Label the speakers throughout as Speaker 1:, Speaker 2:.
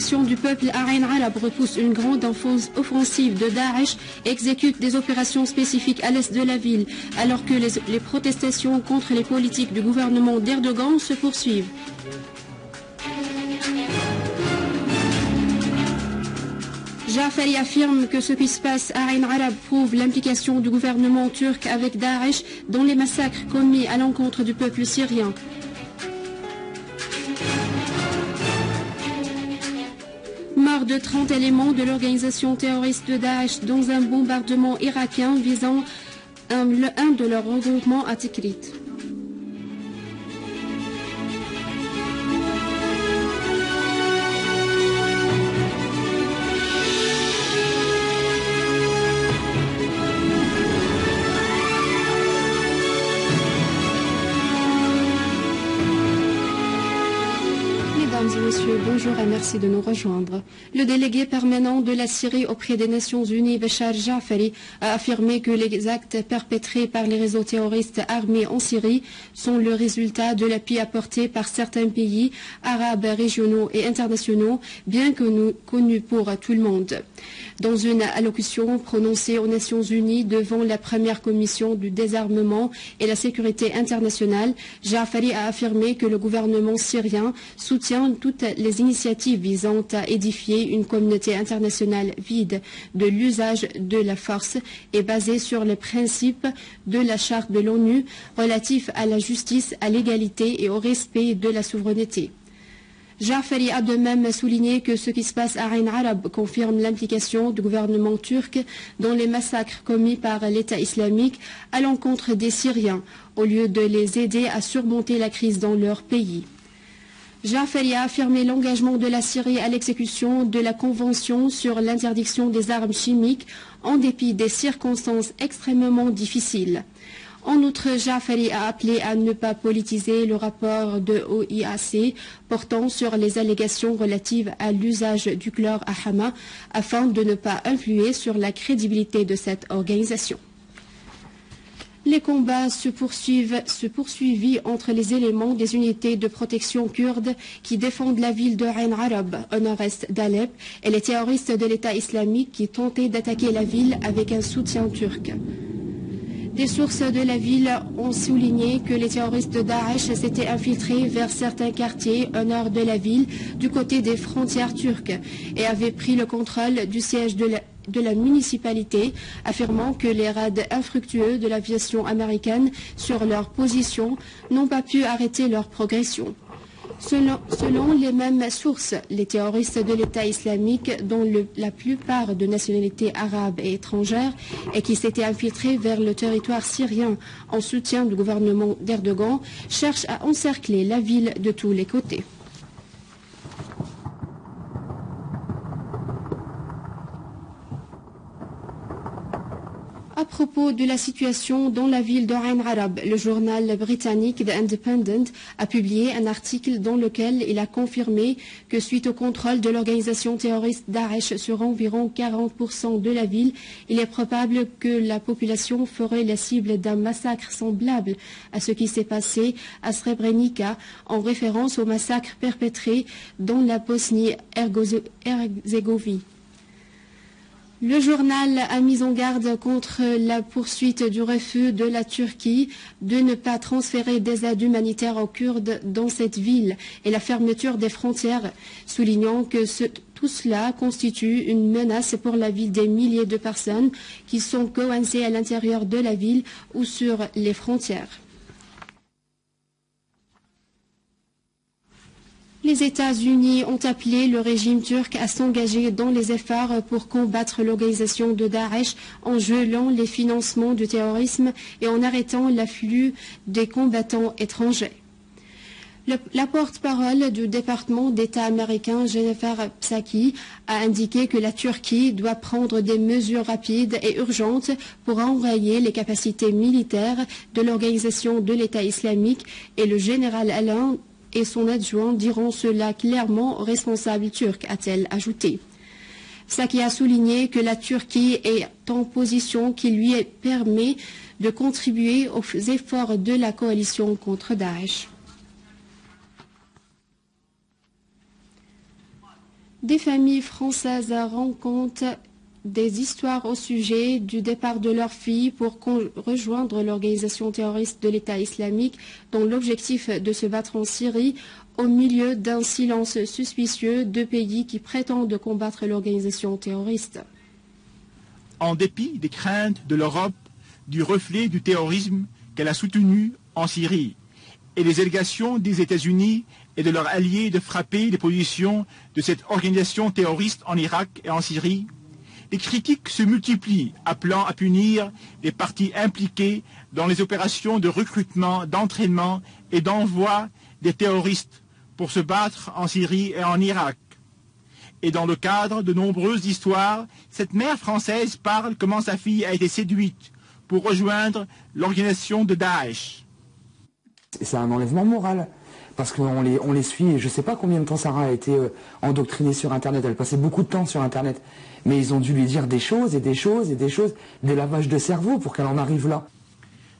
Speaker 1: protection du peuple à Ain Arab repousse une grande offensive de Daesh et exécute des opérations spécifiques à l'est de la ville, alors que les protestations contre les politiques du gouvernement d'Erdogan se poursuivent. Jafari affirme que ce qui se passe à Ain Arab prouve l'implication du gouvernement turc avec Daesh dans les massacres commis à l'encontre du peuple syrien. Mort de 30 éléments de l'organisation terroriste de Daesh dans un bombardement irakien visant un de leurs regroupements à Tikrit. Mesdames et messieurs, bonjour et merci de nous rejoindre. Le délégué permanent de la Syrie auprès des Nations Unies, Bachar Jafari, a affirmé que les actes perpétrés par les réseaux terroristes armés en Syrie sont le résultat de l'appui apporté par certains pays arabes régionaux et internationaux, bien connus pour tout le monde. Dans une allocution prononcée aux Nations Unies devant la première commission du désarmement et la sécurité internationale, Jafari a affirmé que le gouvernement syrien soutient toutes les initiatives visant à édifier une communauté internationale vide de l'usage de la force et basée sur les principes de la charte de l'ONU relatifs à la justice, à l'égalité et au respect de la souveraineté. Jafari a de même souligné que ce qui se passe à Ain Arab confirme l'implication du gouvernement turc dans les massacres commis par l'État islamique à l'encontre des Syriens, au lieu de les aider à surmonter la crise dans leur pays. Jafari a affirmé l'engagement de la Syrie à l'exécution de la Convention sur l'interdiction des armes chimiques en dépit des circonstances extrêmement difficiles. En outre, Jafari a appelé à ne pas politiser le rapport de OIAC portant sur les allégations relatives à l'usage du chlore à Hama afin de ne pas influer sur la crédibilité de cette organisation. Les combats se poursuivent entre les éléments des unités de protection kurdes qui défendent la ville de Ain Arab au nord-est d'Alep et les terroristes de l'État islamique qui tentaient d'attaquer la ville avec un soutien turc. Des sources de la ville ont souligné que les terroristes de Daesh s'étaient infiltrés vers certains quartiers au nord de la ville du côté des frontières turques et avaient pris le contrôle du siège de la municipalité, affirmant que les raids infructueux de l'aviation américaine sur leur position n'ont pas pu arrêter leur progression. Selon les mêmes sources, les terroristes de l'État islamique, dont la plupart de nationalités arabes et étrangères, et qui s'étaient infiltrés vers le territoire syrien en soutien du gouvernement d'Erdogan, cherchent à encercler la ville de tous les côtés. À propos de la situation dans la ville d'Ain Arab, le journal britannique The Independent a publié un article dans lequel il a confirmé que suite au contrôle de l'organisation terroriste Daesh sur environ 40% de la ville, il est probable que la population ferait la cible d'un massacre semblable à ce qui s'est passé à Srebrenica, en référence au massacre perpétré dans la Bosnie-Herzégovine. Le journal a mis en garde contre la poursuite du refus de la Turquie de ne pas transférer des aides humanitaires aux Kurdes dans cette ville et la fermeture des frontières, soulignant que tout cela constitue une menace pour la vie des milliers de personnes qui sont coincées à l'intérieur de la ville ou sur les frontières. Les États-Unis ont appelé le régime turc à s'engager dans les efforts pour combattre l'organisation de Daesh en gelant les financements du terrorisme et en arrêtant l'afflux des combattants étrangers. La porte-parole du département d'État américain, Jennifer Psaki, a indiqué que la Turquie doit prendre des mesures rapides et urgentes pour enrayer les capacités militaires de l'organisation de l'État islamique et le général Alain et son adjoint diront cela clairement aux responsables turcs, a-t-elle ajouté. Psaki a souligné que la Turquie est en position qui lui permet de contribuer aux efforts de la coalition contre Daesh. Des familles françaises rencontrent des histoires au sujet du départ de leurs filles pour rejoindre l'organisation terroriste de l'État islamique, dont l'objectif est de se battre en Syrie au milieu d'un silence suspicieux de pays qui prétendent combattre l'organisation terroriste.
Speaker 2: En dépit des craintes de l'Europe du reflet du terrorisme qu'elle a soutenu en Syrie et les allégations des États-Unis et de leurs alliés de frapper les positions de cette organisation terroriste en Irak et en Syrie, les critiques se multiplient, appelant à punir les parties impliquées dans les opérations de recrutement, d'entraînement et d'envoi des terroristes pour se battre en Syrie et en Irak. Et dans le cadre de nombreuses histoires, cette mère française parle comment sa fille a été séduite pour rejoindre l'organisation de Daesh.
Speaker 3: C'est un enlèvement moral. Parce qu'on les suit, je ne sais pas combien de temps Sarah a été endoctrinée sur Internet, elle passait beaucoup de temps sur Internet. Mais ils ont dû lui dire des choses et des choses et des choses, des lavages de cerveau pour qu'elle en arrive là.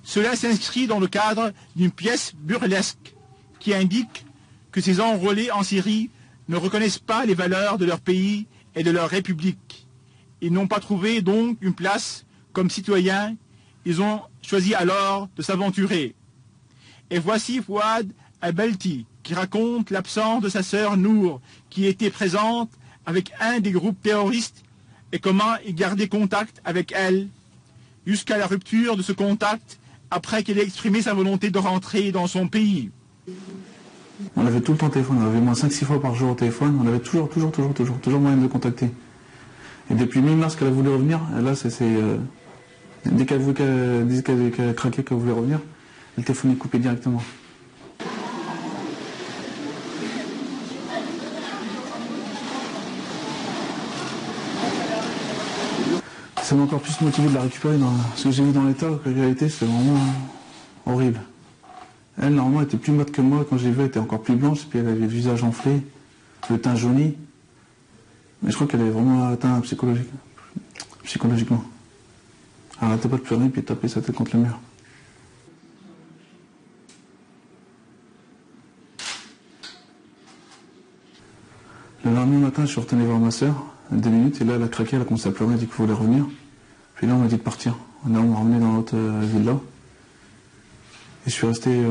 Speaker 2: Cela s'inscrit dans le cadre d'une pièce burlesque qui indique que ces enrôlés en Syrie ne reconnaissent pas les valeurs de leur pays et de leur république. Ils n'ont pas trouvé donc une place comme citoyens, ils ont choisi alors de s'aventurer. Et voici Fouad Abelti, qui raconte l'absence de sa sœur Nour, qui était présente avec un des groupes terroristes, et comment il gardait contact avec elle, jusqu'à la rupture de ce contact, après qu'elle ait exprimé sa volonté de rentrer dans son pays.
Speaker 4: On avait tout le temps au téléphone, on avait moins 5-6 fois par jour au téléphone, on avait toujours moyen de le contacter. Et depuis mi-mars qu'elle a voulu revenir, là dès qu'elle a craqué qu'elle voulait revenir, le téléphone est coupé directement. Ça m'a encore plus motivé de la récupérer ce que j'ai vu dans l'état qu'elle a été, c'est vraiment horrible. Elle, normalement, était plus mate que moi. Quand j'ai vu, elle était encore plus blanche, puis elle avait le visage enflé, le teint jauni. Mais je crois qu'elle est vraiment atteinte psychologiquement. Elle n'arrêtait pas de pleurer, puis de taper sa tête contre le mur. Le lendemain matin, je suis retourné voir ma soeur, 2 minutes, et là, elle a craqué, elle a commencé à pleurer, elle a dit qu'il voulait revenir. Puis là, on m'a dit de partir. On m'a ramené dans l'autre villa. Et je suis resté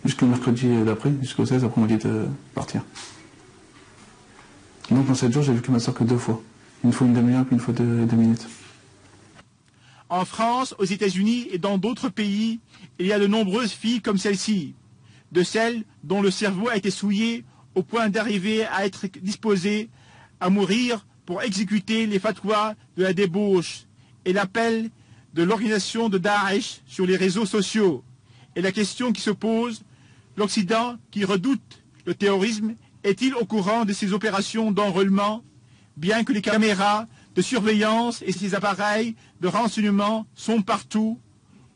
Speaker 4: jusqu'au mercredi d'après, jusqu'au 16, après on m'a dit de partir. Donc en 7 jours, j'ai vu que ma soeur que 2 fois. Une fois une demi-heure, puis une fois 2 minutes.
Speaker 2: En France, aux États-Unis et dans d'autres pays, il y a de nombreuses filles comme celle-ci, de celles dont le cerveau a été souillé au point d'arriver à être disposées à mourir pour exécuter les fatwas de la débauche et l'appel de l'organisation de Daesh sur les réseaux sociaux. Et la question qui se pose, l'Occident qui redoute le terrorisme, est-il au courant de ces opérations d'enrôlement, bien que les caméras de surveillance et ces appareils de renseignement sont partout,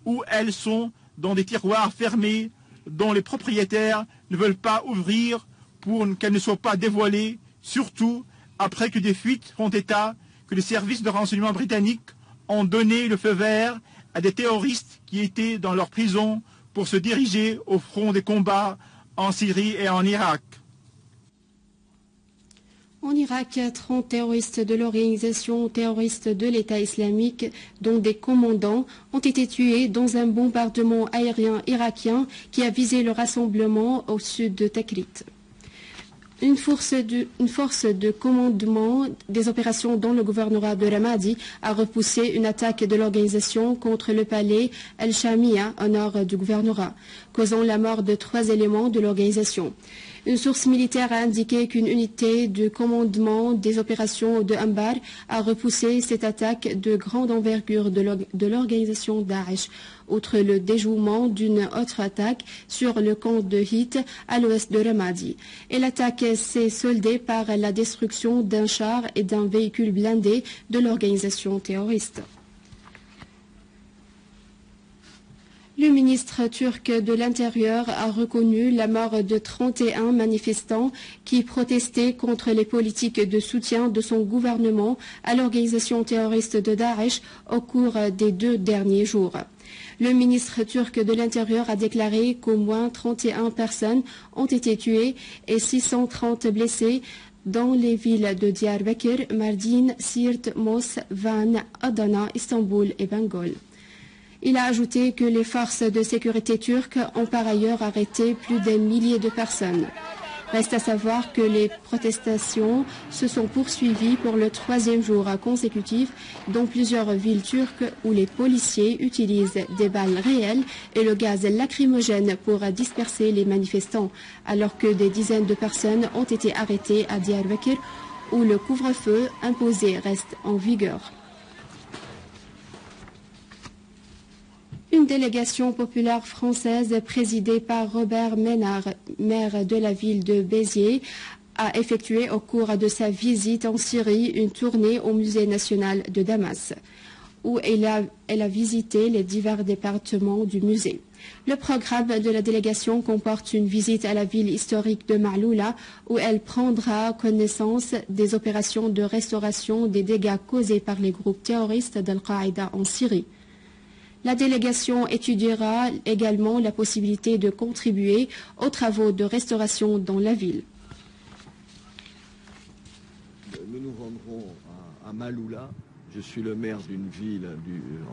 Speaker 2: ou elles sont dans des tiroirs fermés dont les propriétaires ne veulent pas ouvrir pour qu'elles ne soient pas dévoilées, surtout après que des fuites font état que les services de renseignement britanniques ont donné le feu vert à des terroristes qui étaient dans leur prison pour se diriger au front des combats en Syrie et en Irak.
Speaker 1: En Irak, 30 terroristes de l'organisation terroriste de l'État islamique, dont des commandants, ont été tués dans un bombardement aérien irakien qui a visé le rassemblement au sud de Tikrit. Une force de commandement des opérations dans le gouvernorat de Ramadi a repoussé une attaque de l'organisation contre le palais El-Shamia au nord du gouvernorat, causant la mort de 3 éléments de l'organisation. Une source militaire a indiqué qu'une unité de commandement des opérations de Anbar a repoussé cette attaque de grande envergure de l'organisation Daesh, outre le déjouement d'une autre attaque sur le camp de Hit à l'ouest de Ramadi. Et l'attaque s'est soldée par la destruction d'un char et d'un véhicule blindé de l'organisation terroriste. Le ministre turc de l'Intérieur a reconnu la mort de 31 manifestants qui protestaient contre les politiques de soutien de son gouvernement à l'organisation terroriste de Daesh au cours des 2 derniers jours. Le ministre turc de l'Intérieur a déclaré qu'au moins 31 personnes ont été tuées et 630 blessées dans les villes de Diyarbakır, Mardin, Siirt, Mos, Van, Adana, Istanbul et Bangol. Il a ajouté que les forces de sécurité turques ont par ailleurs arrêté plus d'un millier de personnes. Reste à savoir que les protestations se sont poursuivies pour le 3e jour consécutif dans plusieurs villes turques où les policiers utilisent des balles réelles et le gaz lacrymogène pour disperser les manifestants, alors que des dizaines de personnes ont été arrêtées à Diyarbakır où le couvre-feu imposé reste en vigueur. Une délégation populaire française présidée par Robert Ménard, maire de la ville de Béziers, a effectué au cours de sa visite en Syrie une tournée au musée national de Damas, où elle a visité les divers départements du musée. Le programme de la délégation comporte une visite à la ville historique de Maaloula, où elle prendra connaissance des opérations de restauration des dégâts causés par les groupes terroristes d'Al-Qaïda en Syrie. La délégation étudiera également la possibilité de contribuer aux travaux de restauration dans la ville.
Speaker 5: Nous nous rendrons à Maaloula. Je suis le maire d'une ville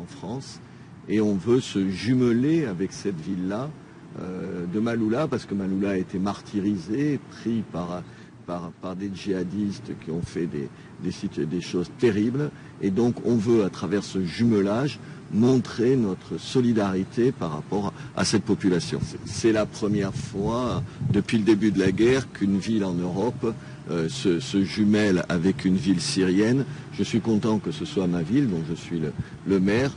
Speaker 5: en France et on veut se jumeler avec cette ville-là de Maaloula parce que Maaloula a été martyrisé, pris par des djihadistes qui ont fait des choses terribles. Et donc on veut, à travers ce jumelage, montrer notre solidarité par rapport à cette population. C'est la première fois depuis le début de la guerre qu'une ville en Europe se jumelle avec une ville syrienne. Je suis content que ce soit ma ville, dont je suis le maire.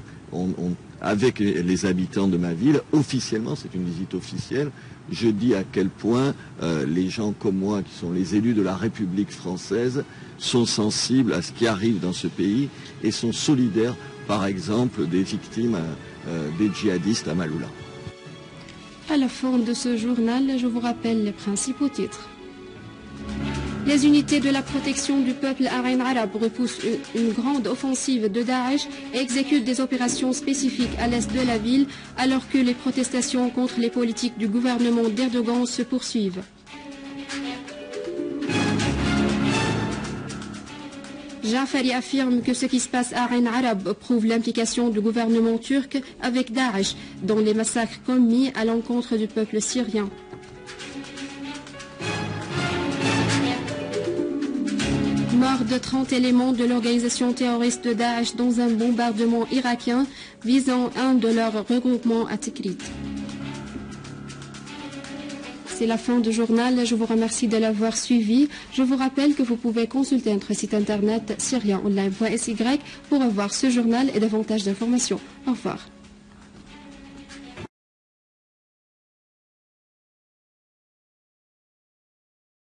Speaker 5: Avec les habitants de ma ville, officiellement, c'est une visite officielle, je dis à quel point les gens comme moi, qui sont les élus de la République française, sont sensibles à ce qui arrive dans ce pays et sont solidaires, par exemple, des victimes des djihadistes à Maaloula.
Speaker 1: À la fin de ce journal, je vous rappelle les principaux titres. Les unités de la protection du peuple Arayn Arab repoussent une grande offensive de Daesh et exécutent des opérations spécifiques à l'est de la ville alors que les protestations contre les politiques du gouvernement d'Erdogan se poursuivent. Jafari affirme que ce qui se passe à Arayn Arab prouve l'implication du gouvernement turc avec Daesh dans les massacres commis à l'encontre du peuple syrien. Mort de 30 éléments de l'organisation terroriste de Daesh dans un bombardement irakien visant un de leurs regroupements à Tikrit. C'est la fin du journal. Je vous remercie de l'avoir suivi. Je vous rappelle que vous pouvez consulter notre site internet syriaonline.sy pour avoir ce journal et davantage d'informations. Au revoir.